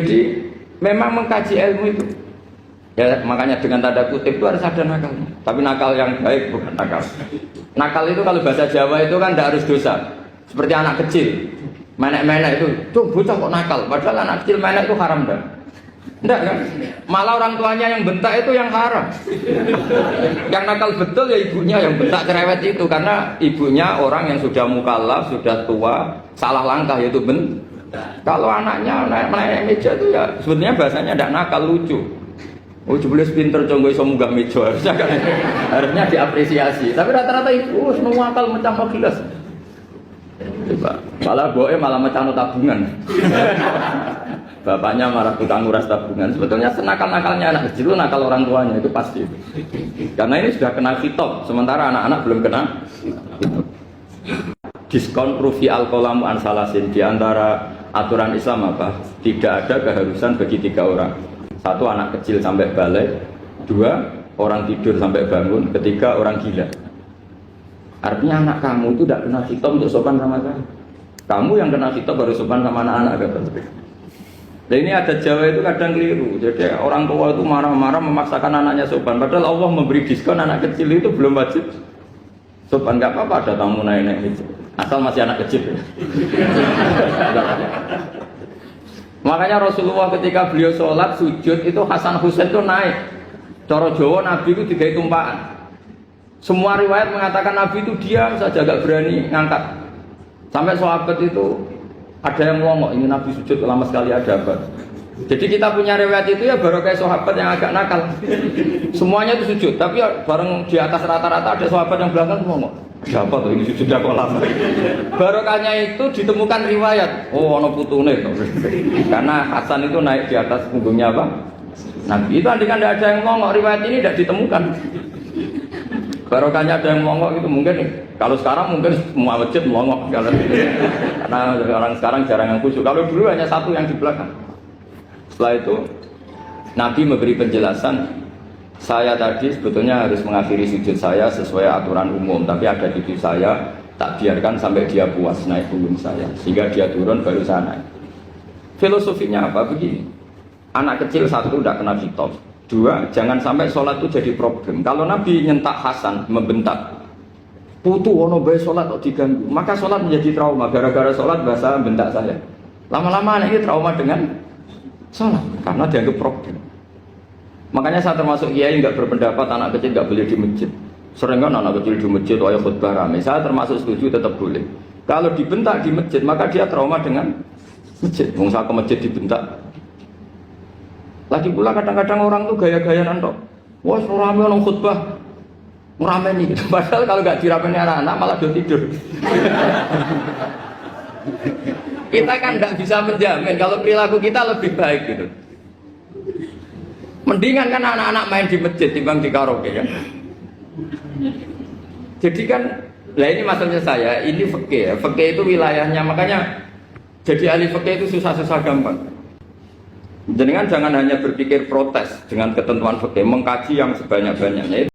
Jadi memang mengkaji ilmu itu ya, makanya dengan tanda kutip itu harus ada nakal. Tapi nakal yang baik, bukan nakal. Nakal itu kalau bahasa Jawa itu kan tidak harus dosa. Seperti anak kecil, menek-menek itu, tuh bocah kok nakal. Padahal anak kecil menek itu haram dah. Enggak kan? Malah orang tuanya yang bentak itu yang haram. Yang nakal betul ya ibunya yang bentak cerewet itu, karena ibunya orang yang sudah mukallaf, sudah tua, salah langkah yaitu Kalau anaknya naik meja itu ya sebenarnya bahasanya tidak nakal, lucu. Oh jebule pinter conggo iso munggah meja, harusnya diapresiasi. Tapi rata-rata itu semua akal mecah gelas. Malah boe malah mecah tabungan. Bapaknya marah tukang nguras tabungan. Sebetulnya senakal-nakalnya anak kecil itu nakal orang tuanya, itu pasti. Karena ini sudah kena khitab, sementara anak-anak belum kena khitab. Diskon rufi al-qalamu an salasin. Di antara aturan Islam apa? Tidak ada keharusan bagi 3 orang. 1 anak kecil sampai balik, 2 orang tidur sampai bangun, 3 orang gila. Artinya anak kamu itu tidak kena khitab untuk sopan sama kamu. Kamu yang kena khitab baru sopan sama anak-anak. Nah ini ada Jawa itu kadang keliru. Jadi orang tua itu marah-marah memaksakan anaknya sopan. Padahal Allah memberi diskon anak kecil itu belum wajib sopan. Gak apa-apa ada tamu naik-naik itu, asal masih anak kecil. Makanya Rasulullah ketika beliau sholat sujud itu Hasan Husain itu naik. Cara Jawa Nabi itu 3 tumpahan. Semua riwayat mengatakan Nabi itu diam saja, gak berani ngangkat. Sampai sahabat itu ada yang melongok, ini Nabi sujud lama sekali, ada apa? Jadi kita punya riwayat itu ya baru kayak sahabat yang agak nakal. Semuanya itu sujud, tapi bareng di atas rata-rata ada sahabat yang belakang melongok. Ada apa tuh ini sujudnya kok lama? Barokahnya itu ditemukan riwayat. Oh, ono putune. Karena Hasan itu naik di atas punggungnya apa? Nabi itu andikan tidak ada yang melongok, riwayat ini tidak ditemukan. Barokahnya ada yang melongok itu mungkin kalau sekarang mungkin semua masjid melongok karena orang sekarang jarang yang khusyuk. Kalau dulu hanya 1 yang di belakang. Setelah itu Nabi memberi penjelasan, saya tadi sebetulnya harus mengakhiri sujud saya sesuai aturan umum, tapi ada cucu saya tak biarkan sampai dia puas naik punggung saya, sehingga dia turun baru saya naik. Filosofinya apa? Begini, anak kecil 1 tidak kena khitab. 2, jangan sampai sholat itu jadi problem. Kalau Nabi nyentak Hasan, membentak, putu ono bae sholat kok diganggu, maka sholat menjadi trauma. Gara-gara sholat bahasa bentak saya. Lama-lama anak ini trauma dengan sholat karena dianggap problem. Makanya saya termasuk kiai nggak berpendapat anak kecil nggak boleh di masjid. Sering kan anak kecil di masjid, ayah khutbah rame. Saya termasuk setuju tetap boleh. Kalau dibentak di masjid, maka dia trauma dengan masjid. Bangsa ke masjid dibentak. Lagi pula kadang-kadang orang tuh gaya-gaya nantok. Wah, rame orang khutbah, ngerame nih. Padahal kalau nggak diramein anak-anak malah dia tidur. Kita kan nggak bisa menjamin kalau perilaku kita lebih baik gitu. Mendingan kan anak-anak main di masjid timbang di karaoke kan. Jadi kan, lah ini maksudnya saya, ini fikih ya. Fikih itu wilayahnya, makanya jadi ahli fikih itu susah-susah gampang. Jadi kan jangan hanya berpikir protes dengan ketentuan fikih, mengkaji yang sebanyak-banyaknya.